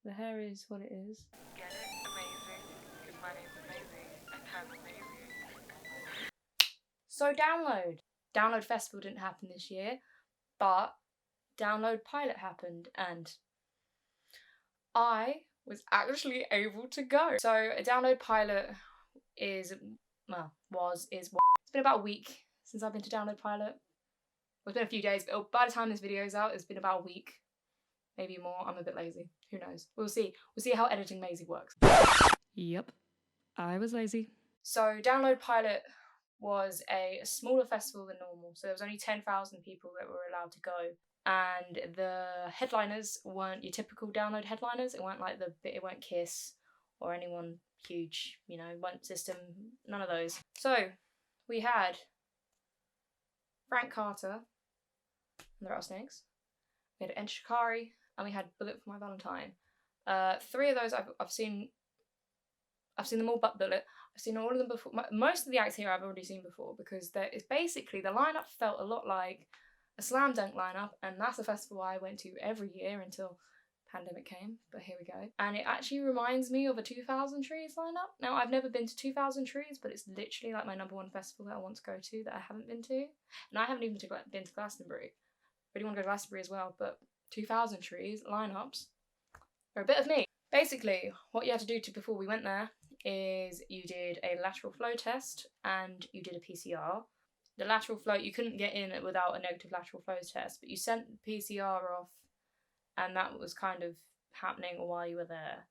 The hair is what it is. Get it? Amazing. Because my name's Amazing. And I'm amazing. So Download Festival didn't happen this year, but Download Pilot happened, and I was actually able to go. So a Download Pilot is, well, it's been about a week since I've been to Download Pilot. Well, it's been a few days, but by the time this video's out, it's been about a week. Maybe more. I'm a bit lazy. Who knows? We'll see. We'll see how editing Maisie works. Yep, I was lazy. So Download Pilot was a smaller festival than normal. So there was only 10,000 people that were allowed to go. And the headliners weren't your typical Download headliners. It weren't Kiss or anyone huge, weren't System, none of those. So we had Frank Carter and the Rattlesnakes. We had Enter Shikari, and we had Bullet for My Valentine. 3 of those I've seen. I've seen them all but Bullet. I've seen all of them before. Most of the acts here I've already seen before, because it's basically the lineup felt a lot like a Slam Dunk lineup, and that's a festival I went to every year until pandemic came. But here we go. And it actually reminds me of a 2000 Trees lineup. Now, I've never been to 2000 Trees, but it's literally like my #1 festival that I want to go to that I haven't been to. And I haven't even been to Glastonbury. I really want to go to Glastonbury as well, but 2000 Trees lineups are a bit of me. Basically, what you had to do before we went there is you did a lateral flow test and you did a PCR. The lateral flow, you couldn't get in without a negative lateral flow test, but you sent the PCR off, and that was kind of happening while you were there.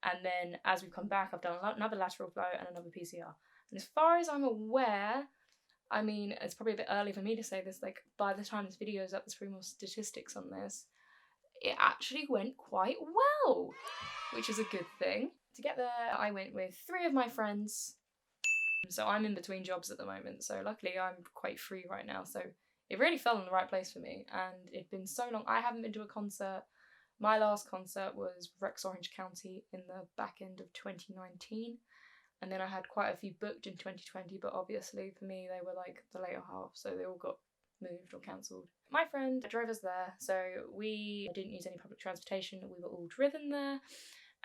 And then as we've come back, I've done another lateral flow and another PCR. And as far as I'm aware, I mean, it's probably a bit early for me to say this, like, by the time this video is up, there's probably more statistics on this. It actually went quite well, which is a good thing. To get there, I went with 3 of my friends. So I'm in between jobs at the moment, so luckily I'm quite free right now. So it really fell in the right place for me, and it'd been so long. I haven't been to a concert. My last concert was Rex Orange County in the back end of 2019. And then I had quite a few booked in 2020, but obviously for me, they were like the later half, so they all got moved or cancelled. My friend drove us there, so we didn't use any public transportation. We were all driven there.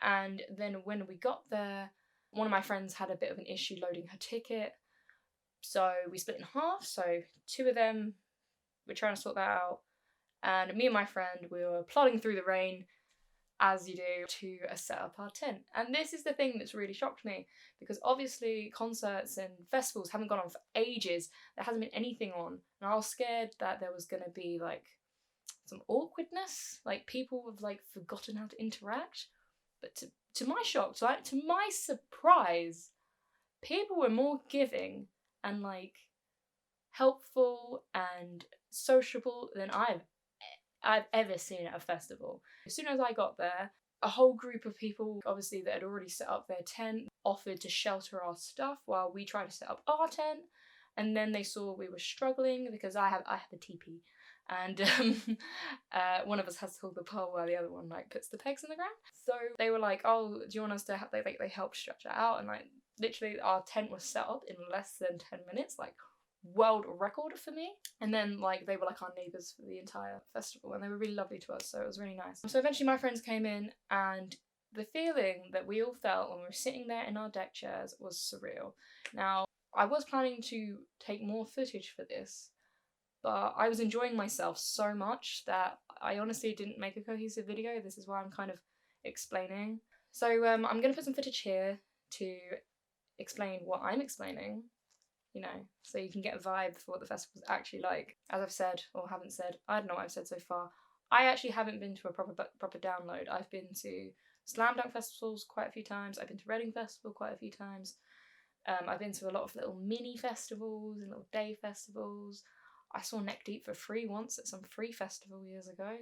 And then when we got there, one of my friends had a bit of an issue loading her ticket. So we split in half. So 2 of them were trying to sort that out. And me and my friend, we were plodding through the rain, as you do, to set up our tent. And this is the thing that's really shocked me, because obviously concerts and festivals haven't gone on for ages. There hasn't been anything on. And I was scared that there was going to be like some awkwardness, like people have like forgotten how to interact. But to my shock, to my surprise, people were more giving and like helpful and sociable than I've ever seen at a festival. As soon as I got there, a whole group of people, obviously that had already set up their tent, offered to shelter our stuff while we tried to set up our tent. And then they saw we were struggling because I have a teepee. And one of us has to hold the pole while the other one like puts the pegs in the ground. So they were like, "Oh, do you want us to help?" They helped stretch it out, and like literally our tent was set up in less than 10 minutes, like world record for me. And then like they were like our neighbours for the entire festival, and they were really lovely to us, so it was really nice. So eventually my friends came in, and the feeling that we all felt when we were sitting there in our deck chairs was surreal. Now, I was planning to take more footage for this, but I was enjoying myself so much that I honestly didn't make a cohesive video. This is why I'm kind of explaining. So I'm going to put some footage here to explain what I'm explaining, so you can get a vibe for what the festival's actually like. As I've said, or haven't said, I don't know what I've said so far. I actually haven't been to a proper Download. I've been to Slam Dunk festivals quite a few times. I've been to Reading Festival quite a few times. I've been to a lot of little mini festivals and little day festivals. I saw Neck Deep for free once at some free festival years ago.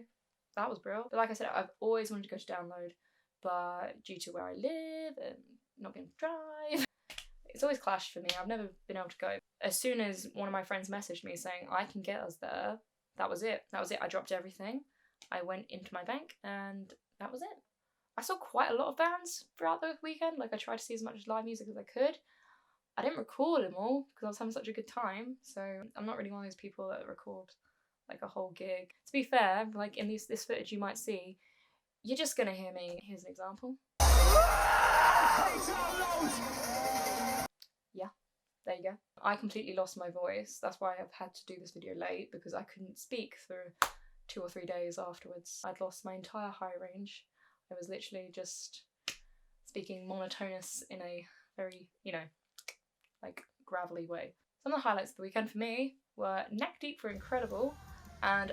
That was brilliant. But like I said, I've always wanted to go to Download, but due to where I live and not being able to drive, it's always clashed for me. I've never been able to go. As soon as one of my friends messaged me saying I can get us there, that was it. I dropped everything. I went into my bank and that was it. I saw quite a lot of bands throughout the weekend. Like I tried to see as much live music as I could. I didn't record them all because I was having such a good time, so I'm not really one of those people that record like a whole gig. To be fair, like in this footage you might see, you're just gonna hear me. Here's an example. Yeah, there you go. I completely lost my voice. That's why I've had to do this video late, because I couldn't speak for 2 or 3 days afterwards. I'd lost my entire high range. I was literally just speaking monotonous in a very, like gravelly way. Some of the highlights of the weekend for me were Neck Deep were incredible, and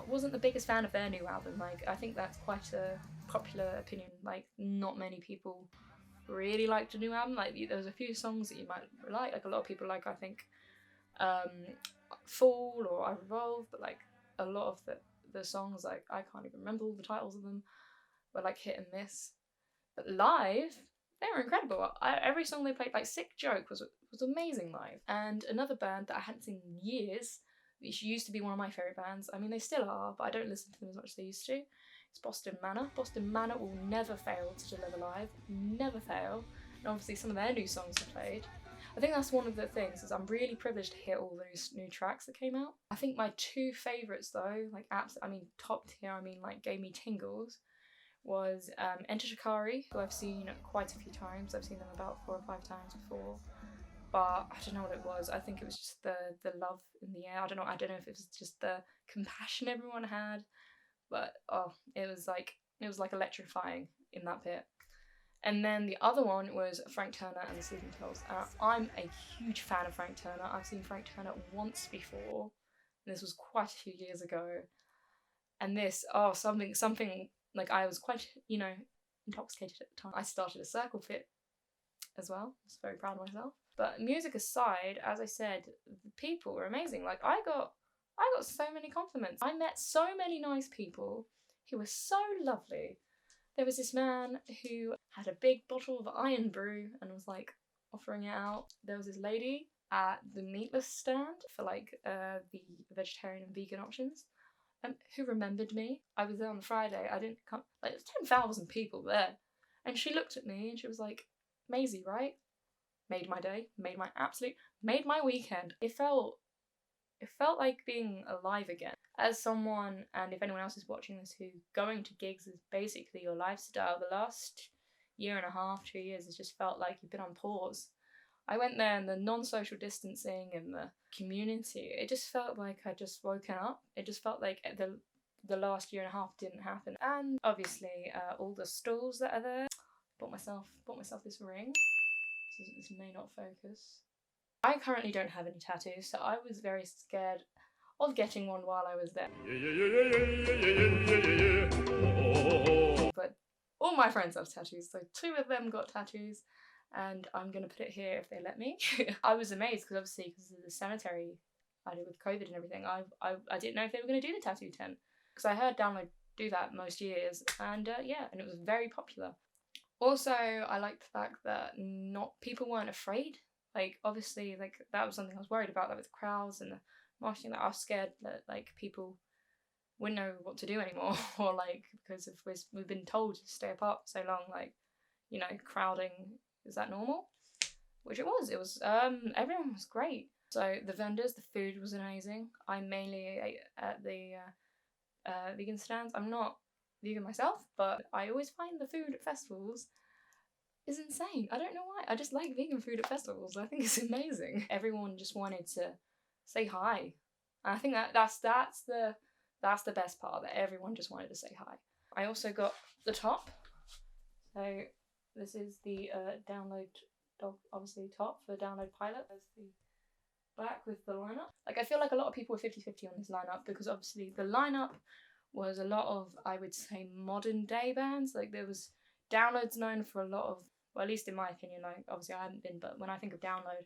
wasn't the biggest fan of their new album. Like, I think that's quite a popular opinion. Like, not many people really liked the new album. Like, there was a few songs that you might like a lot of people like, I think, Fall or I Revolve, but like a lot of the songs, like, I can't even remember all the titles of them, were like hit and miss. But live, they were incredible. Every song they played, like Sick Joke was amazing live. And another band that I hadn't seen in years, which used to be one of my favourite bands, I mean they still are, but I don't listen to them as much as they used to, it's Boston Manor. Boston Manor will never fail to deliver live, never fail. And obviously some of their new songs are played. I think that's one of the things, is I'm really privileged to hear all those new tracks that came out. I think my two favourites though, like top tier, like gave me tingles, was Enter Shikari, who I've seen quite a few times. I've seen them about 4 or 5 times before, but I don't know what it was. I think it was just the love in the air. I don't know if it was just the compassion everyone had, but it was like electrifying in that bit. And then the other one was Frank Turner and the Sleeping Pills. I'm a huge fan of Frank Turner. I've seen Frank Turner once before, and this was quite a few years ago. And this, something like, I was quite, intoxicated at the time. I started a circle fit as well. I was very proud of myself. But music aside, as I said, the people were amazing. Like, I got so many compliments. I met so many nice people who were so lovely. There was this man who had a big bottle of Iron Brew and was like offering it out. There was this lady at the meatless stand for like the vegetarian and vegan options, who remembered me. I was there on the Friday. I didn't come, like, there's 10,000 people there. And she looked at me and she was like, Maisie, right? Made my day, made my weekend. It felt like being alive again. As someone, and if anyone else is watching this, who going to gigs is basically your lifestyle, the last 1.5 to 2 years has just felt like you've been on pause. I went there, and the non-social distancing and the community, it just felt like I'd just woken up. It just felt like the last 1.5 years didn't happen. And obviously all the stalls that are there. Bought myself this ring. This may not focus. I currently don't have any tattoos, so I was very scared of getting one while I was there. But all my friends have tattoos, so 2 of them got tattoos, and I'm gonna put it here if they let me. I was amazed because of the cemetery I did with COVID and everything, I didn't know if they were gonna do the tattoo tent, because I heard Download do that most years, and and it was very popular. Also, I liked the fact that people weren't afraid. Like, obviously, like, that was something I was worried about, like with the crowds and the marching, that I was scared that like people wouldn't know what to do anymore, or like, because we've been told to stay apart for so long, like, crowding, is that normal? Which it was. Everyone was great. So the vendors, the food was amazing. I mainly ate at the vegan stands. I'm not vegan myself, but I always find the food at festivals is insane. I don't know why. I just like vegan food at festivals. I think it's amazing. Everyone just wanted to say hi. And I think that's the best part, that everyone just wanted to say hi. I also got the top. So this is the Download dog, obviously, top for Download Pilot. There's the black with the lineup. Like, I feel like a lot of people were 50-50 on this lineup, because obviously the lineup was a lot of, I would say, modern day bands. Like, there was Download's known for a lot of, well, at least in my opinion, like, obviously I haven't been, but when I think of Download,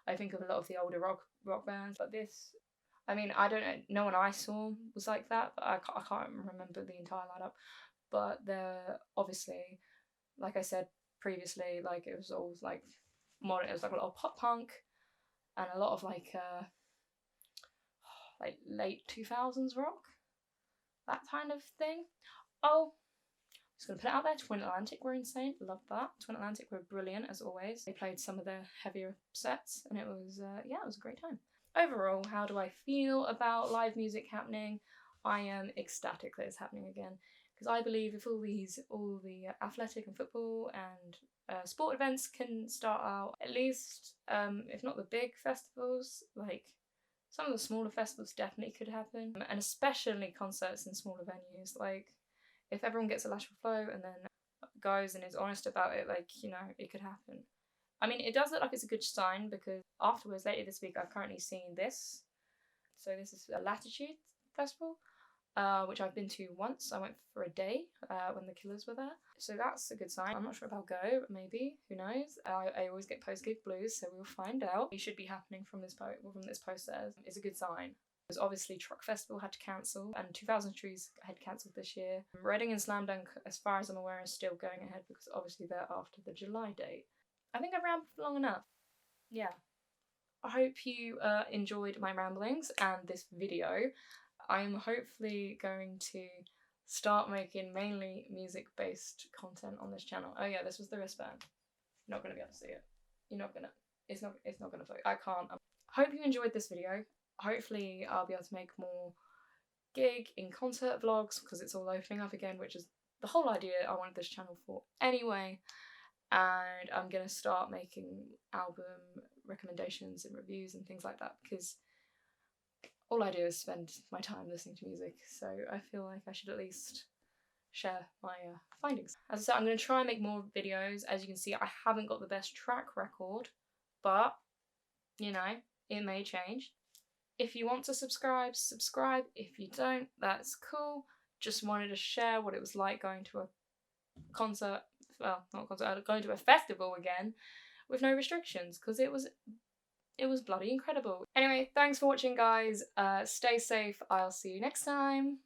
I think of a lot of the older rock bands. But this, I mean, I don't know, no one I saw was like that, but I can't remember the entire lineup. But they're obviously, like I said previously, like, it was all like modern. It was like a lot of pop punk and a lot of like late 2000s rock, that kind of thing. Oh, just gonna put it out there, Twin Atlantic were insane, loved that. Twin Atlantic were brilliant as always. They played some of their heavier sets, and it was it was a great time. Overall, how do I feel about live music happening? I am ecstatic that it's happening again, because I believe if all the athletic and football and sport events can start out, at least if not the big festivals, like some of the smaller festivals definitely could happen, and especially concerts in smaller venues. Like if everyone gets a lateral flow and then goes and is honest about it, like, you know, it could happen. I mean, it does look like it's a good sign, because afterwards, later this week, I've currently seen this. So this is a Latitude Festival, which I've been to once. I went for a day when the Killers were there. So that's a good sign. I'm not sure if I'll go, but maybe, who knows? I always get post-gig blues, so we'll find out. It should be happening from this post says. It's a good sign. Because obviously Truck Festival had to cancel, and 2000 Trees had cancelled this year. Reading and Slam Dunk, as far as I'm aware, is still going ahead, because obviously they're after the July date. I think I've rambled long enough. Yeah. I hope you enjoyed my ramblings and this video. I'm hopefully going to start making mainly music-based content on this channel. Oh yeah, this was the wristband. You're not gonna be able to see it. You're not gonna. It's not gonna focus. I can't. Hope you enjoyed this video. Hopefully I'll be able to make more gig in concert vlogs, because it's all opening up again, which is the whole idea I wanted this channel for anyway. And I'm gonna start making album recommendations and reviews and things like that, because all I do is spend my time listening to music, so I feel like I should at least share my findings. As I said, I'm going to try and make more videos. As you can see, I haven't got the best track record, but, you know, it may change. If you want to subscribe, subscribe. If you don't, that's cool. Just wanted to share what it was like going to a concert, well, not a concert, going to a festival again with no restrictions, because it was bloody incredible. Anyway, thanks for watching, guys. Stay safe. I'll see you next time.